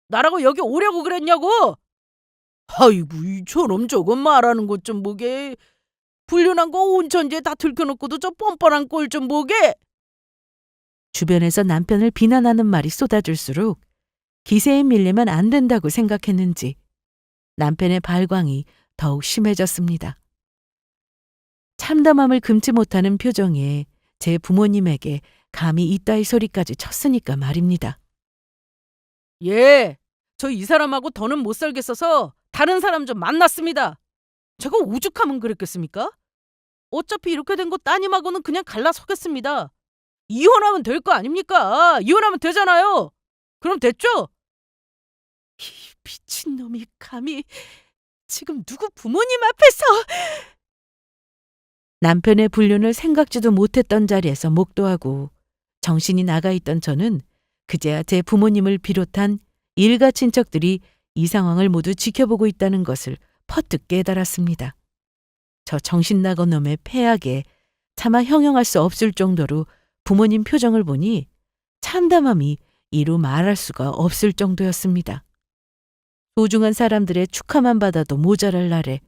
나라고 여기 오려고 그랬냐고? 아이고, 이 저놈 저건 말하는 것 좀 보게. 불륜한 거 온천지에 다 들켜놓고도 저 뻔뻔한 꼴 좀 보게. 주변에서 남편을 비난하는 말이 쏟아질수록 기세에 밀리면 안 된다고 생각했는지 남편의 발광이 더욱 심해졌습니다. 참담함을 금치 못하는 표정에 제 부모님에게 감히 이따위 소리까지 쳤으니까 말입니다. 예, 저 이 사람하고 더는 못 살겠어서 다른 사람 좀 만났습니다. 제가 오죽하면 그랬겠습니까? 어차피 이렇게 된 거 따님하고는 그냥 갈라서겠습니다. 이혼하면 될 거 아닙니까? 이혼하면 되잖아요. 그럼 됐죠? 이 미친놈이 감히 지금 누구 부모님 앞에서. 남편의 불륜을 생각지도 못했던 자리에서 목도하고 정신이 나가 있던 저는 그제야 제 부모님을 비롯한 일가 친척들이 이 상황을 모두 지켜보고 있다는 것을 퍼뜩 깨달았습니다. 저 정신나간 놈의 패악에 차마 형용할 수 없을 정도로 부모님 표정을 보니 참담함이 이루 말할 수가 없을 정도였습니다. 소중한 사람들의 축하만 받아도 모자랄 날에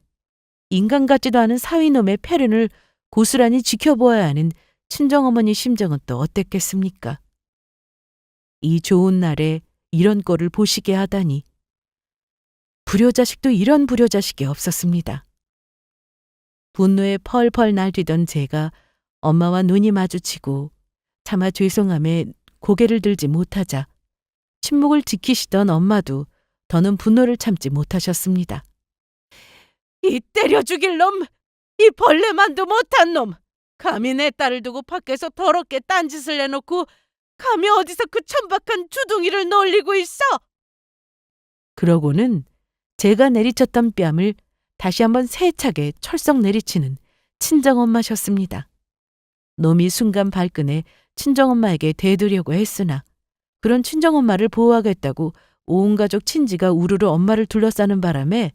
인간 같지도 않은 사위놈의 패륜을 고스란히 지켜보아야 하는 친정어머니 심정은 또 어땠겠습니까? 이 좋은 날에 이런 꼴을 보시게 하다니. 불효자식도 이런 불효자식이 없었습니다. 분노에 펄펄 날뛰던 제가 엄마와 눈이 마주치고 차마 죄송함에 고개를 들지 못하자 침묵을 지키시던 엄마도 더는 분노를 참지 못하셨습니다. 이 때려 죽일 놈! 이 벌레만도 못한 놈! 감히 내 딸을 두고 밖에서 더럽게 딴짓을 해놓고 감히 어디서 그 천박한 주둥이를 놀리고 있어? 그러고는 제가 내리쳤던 뺨을 다시 한번 세차게 철썩 내리치는 친정엄마셨습니다. 놈이 순간 발끈해 친정엄마에게 대들려고 했으나 그런 친정엄마를 보호하겠다고 온 가족 친지가 우르르 엄마를 둘러싸는 바람에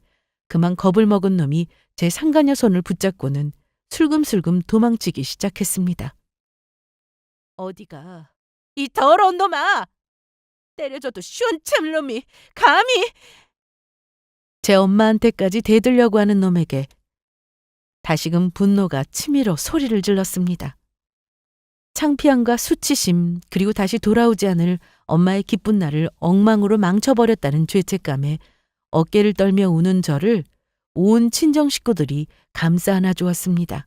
그만 겁을 먹은 놈이 제 상간녀 손을 붙잡고는 슬금슬금 도망치기 시작했습니다. 어디가? 이 더러운 놈아! 때려줘도 쉬운 참 놈이 감히! 제 엄마한테까지 대들려고 하는 놈에게 다시금 분노가 치밀어 소리를 질렀습니다. 창피함과 수치심 그리고 다시 돌아오지 않을 엄마의 기쁜 날을 엉망으로 망쳐버렸다는 죄책감에 어깨를 떨며 우는 저를 온 친정 식구들이 감싸 안아 주었습니다.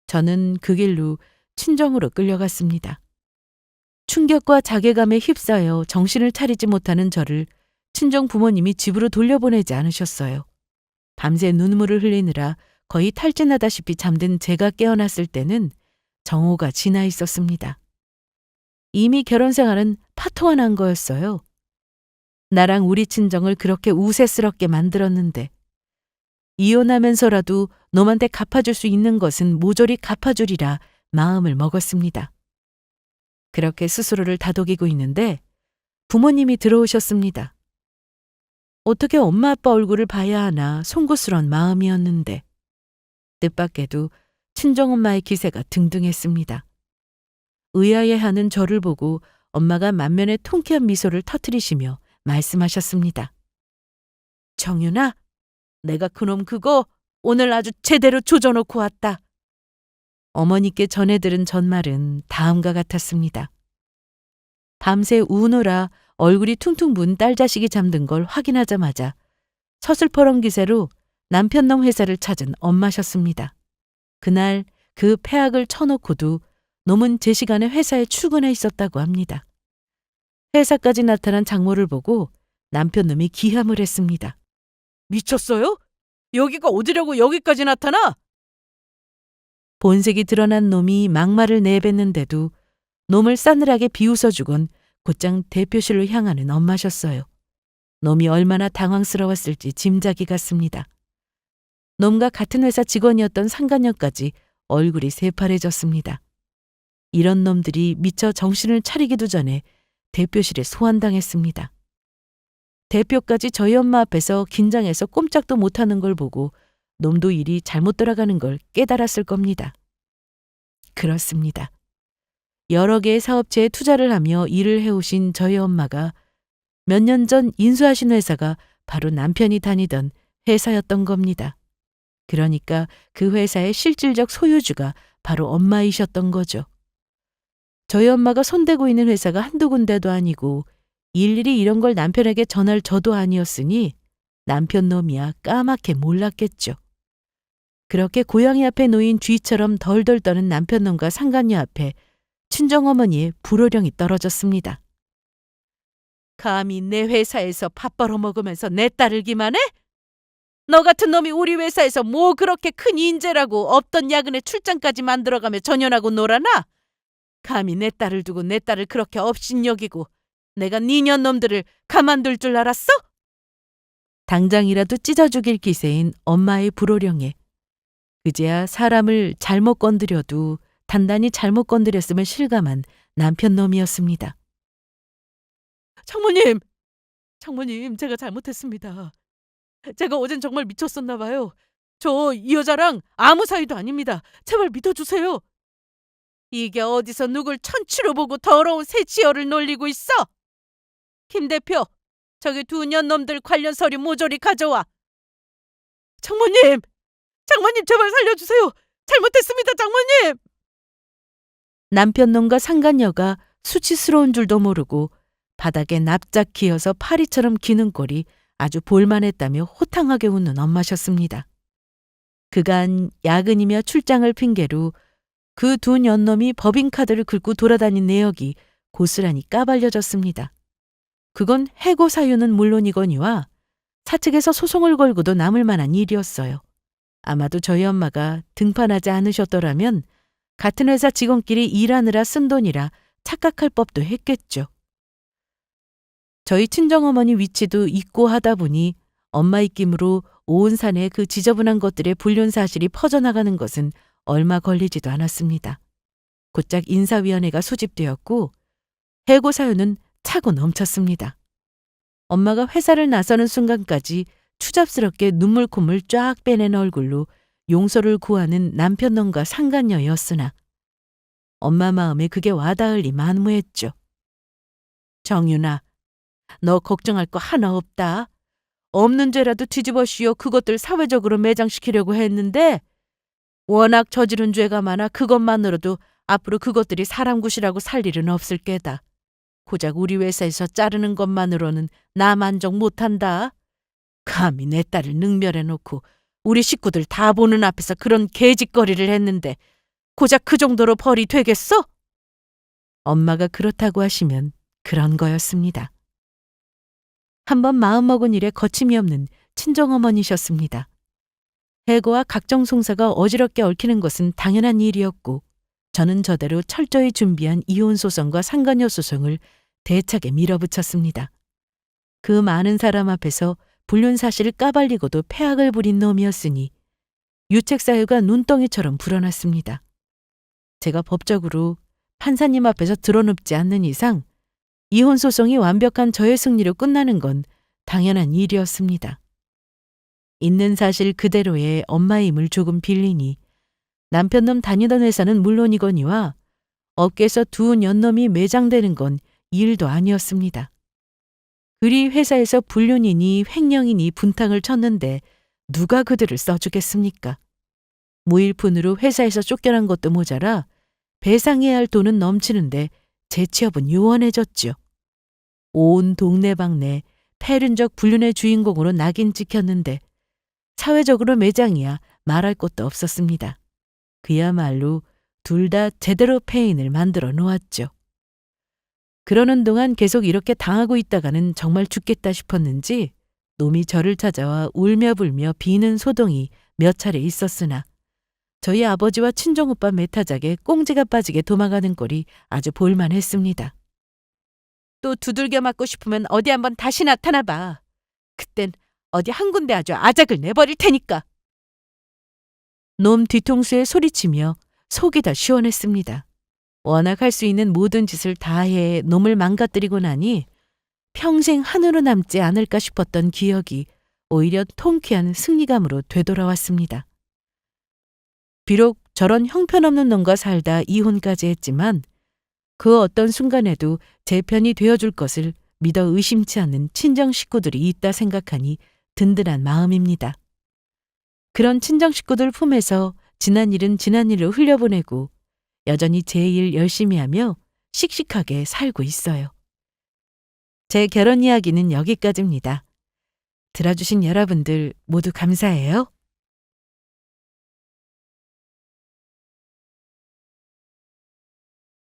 저는 그 길로 친정으로 끌려갔습니다. 충격과 자괴감에 휩싸여 정신을 차리지 못하는 저를 친정 부모님이 집으로 돌려보내지 않으셨어요. 밤새 눈물을 흘리느라 거의 탈진하다시피 잠든 제가 깨어났을 때는 정오가 지나 있었습니다. 이미 결혼 생활은 파토가 난 거였어요. 나랑 우리 친정을 그렇게 우세스럽게 만들었는데 이혼하면서라도 놈한테 갚아줄 수 있는 것은 모조리 갚아주리라 마음을 먹었습니다. 그렇게 스스로를 다독이고 있는데 부모님이 들어오셨습니다. 어떻게 엄마 아빠 얼굴을 봐야 하나 송구스러운 마음이었는데 뜻밖에도 친정엄마의 기세가 등등했습니다. 의아해하는 저를 보고 엄마가 만면에 통쾌한 미소를 터뜨리시며 말씀하셨습니다. 정윤아, 내가 그놈 그거 오늘 아주 제대로 조져놓고 왔다. 어머니께 전해 들은 전말은 다음과 같았습니다. 밤새 우느라 얼굴이 퉁퉁 분 딸 자식이 잠든 걸 확인하자마자 서슬퍼런 기세로 남편놈 회사를 찾은 엄마셨습니다. 그날 그 폐악을 쳐놓고도 놈은 제 시간에 회사에 출근해 있었다고 합니다. 회사까지 나타난 장모를 보고 남편놈이 기함을 했습니다. 미쳤어요? 여기가 어디라고 여기까지 나타나? 본색이 드러난 놈이 막말을 내뱉는데도 놈을 싸늘하게 비웃어주곤 곧장 대표실로 향하는 엄마셨어요. 놈이 얼마나 당황스러웠을지 짐작이 갔습니다. 놈과 같은 회사 직원이었던 상간녀까지 얼굴이 새파래졌습니다. 이런 놈들이 미처 정신을 차리기도 전에 대표실에 소환당했습니다. 대표까지 저희 엄마 앞에서 긴장해서 꼼짝도 못하는 걸 보고 놈도 일이 잘못 돌아가는 걸 깨달았을 겁니다. 그렇습니다. 여러 개의 사업체에 투자를 하며 일을 해오신 저희 엄마가 몇 년 전 인수하신 회사가 바로 남편이 다니던 회사였던 겁니다. 그러니까 그 회사의 실질적 소유주가 바로 엄마이셨던 거죠. 저희 엄마가 손대고 있는 회사가 한두 군데도 아니고 일일이 이런 걸 남편에게 전할 저도 아니었으니 남편 놈이야 까맣게 몰랐겠죠. 그렇게 고양이 앞에 놓인 쥐처럼 덜덜 떠는 남편 놈과 상간녀 앞에 친정어머니의 불호령이 떨어졌습니다. 감히 내 회사에서 밥 벌어먹으면서 내 딸을 기만해? 너 같은 놈이 우리 회사에서 뭐 그렇게 큰 인재라고 없던 야근에 출장까지 만들어가며 전연하고 놀아나? 감히 내 딸을 두고 내 딸을 그렇게 업신여기고 내가 니년 놈들을 가만둘 줄 알았어? 당장이라도 찢어 죽일 기세인 엄마의 불호령에 그제야 사람을 잘못 건드려도 단단히 잘못 건드렸음을 실감한 남편 놈이었습니다. 장모님, 제가 잘못했습니다. 제가 어젠 정말 미쳤었나 봐요. 저 이 여자랑 아무 사이도 아닙니다. 제발 믿어주세요. 이게 어디서 누굴 천치로 보고 더러운 새치열을 놀리고 있어? 김 대표, 저기 두 년 놈들 관련 서류 모조리 가져와. 장모님 제발 살려주세요. 잘못했습니다, 장모님. 남편 놈과 상간녀가 수치스러운 줄도 모르고 바닥에 납작 기어서 파리처럼 기는 꼴이 아주 볼만했다며 호탕하게 웃는 엄마셨습니다. 그간 야근이며 출장을 핑계로 그 두 년놈이 법인카드를 긁고 돌아다닌 내역이 고스란히 까발려졌습니다. 그건 해고 사유는 물론이거니와 사측에서 소송을 걸고도 남을 만한 일이었어요. 아마도 저희 엄마가 등판하지 않으셨더라면 같은 회사 직원끼리 일하느라 쓴 돈이라 착각할 법도 했겠죠. 저희 친정어머니 위치도 있고 하다 보니 엄마 입김으로 온 산에 그 지저분한 것들의 불륜 사실이 퍼져나가는 것은 얼마 걸리지도 않았습니다. 곧장 인사위원회가 소집되었고 해고 사유는 차고 넘쳤습니다. 엄마가 회사를 나서는 순간까지 추잡스럽게 눈물 콧물 쫙 빼낸 얼굴로 용서를 구하는 남편놈과 상간녀였으나 엄마 마음에 그게 와닿으리 만무했죠. 정윤아, 너 걱정할 거 하나 없다. 없는 죄라도 뒤집어 씌워 그것들 사회적으로 매장시키려고 했는데 워낙 저지른 죄가 많아 그것만으로도 앞으로 그것들이 사람 굿이라고 살 일은 없을 게다. 고작 우리 회사에서 자르는 것만으로는 나 만족 못한다. 감히 내 딸을 능멸해놓고 우리 식구들 다 보는 앞에서 그런 개짓거리를 했는데 고작 그 정도로 벌이 되겠어? 엄마가 그렇다고 하시면 그런 거였습니다. 한번 마음먹은 일에 거침이 없는 친정어머니셨습니다. 해고와 각종 송사가 어지럽게 얽히는 것은 당연한 일이었고 저는 저대로 철저히 준비한 이혼 소송과 상간녀 소송을 대차게 밀어붙였습니다. 그 많은 사람 앞에서 불륜 사실을 까발리고도 폐악을 부린 놈이었으니 유책 사유가 눈덩이처럼 불어났습니다. 제가 법적으로 판사님 앞에서 드러눕지 않는 이상 이혼 소송이 완벽한 저의 승리로 끝나는 건 당연한 일이었습니다. 있는 사실 그대로의 엄마의 힘을 조금 빌리니 남편놈 다니던 회사는 물론이거니와 업계에서 두 년놈이 매장되는 건 일도 아니었습니다. 그리 회사에서 불륜이니 횡령이니 분탕을 쳤는데 누가 그들을 써주겠습니까? 무일푼으로 회사에서 쫓겨난 것도 모자라 배상해야 할 돈은 넘치는데 제 취업은 요원해졌죠. 온 동네방네 폐륜적 불륜의 주인공으로 낙인 찍혔는데 사회적으로 매장이야 말할 것도 없었습니다. 그야말로 둘 다 제대로 폐인을 만들어 놓았죠. 그러는 동안 계속 이렇게 당하고 있다가는 정말 죽겠다 싶었는지 놈이 저를 찾아와 울며 불며 비는 소동이 몇 차례 있었으나 저희 아버지와 친정오빠 메타작에 꽁지가 빠지게 도망가는 꼴이 아주 볼만했습니다. 또 두들겨 맞고 싶으면 어디 한번 다시 나타나봐. 그땐 어디 한 군데 아주 아작을 내버릴 테니까. 놈 뒤통수에 소리치며 속이 다 시원했습니다. 워낙 할 수 있는 모든 짓을 다해 놈을 망가뜨리고 나니 평생 한으로 남지 않을까 싶었던 기억이 오히려 통쾌한 승리감으로 되돌아왔습니다. 비록 저런 형편없는 놈과 살다 이혼까지 했지만 그 어떤 순간에도 제 편이 되어줄 것을 믿어 의심치 않는 친정 식구들이 있다 생각하니 든든한 마음입니다. 그런 친정 식구들 품에서 지난 일은 지난 일로 흘려보내고 여전히 제 일 열심히 하며 씩씩하게 살고 있어요. 제 결혼 이야기는 여기까지입니다. 들어주신 여러분들 모두 감사해요.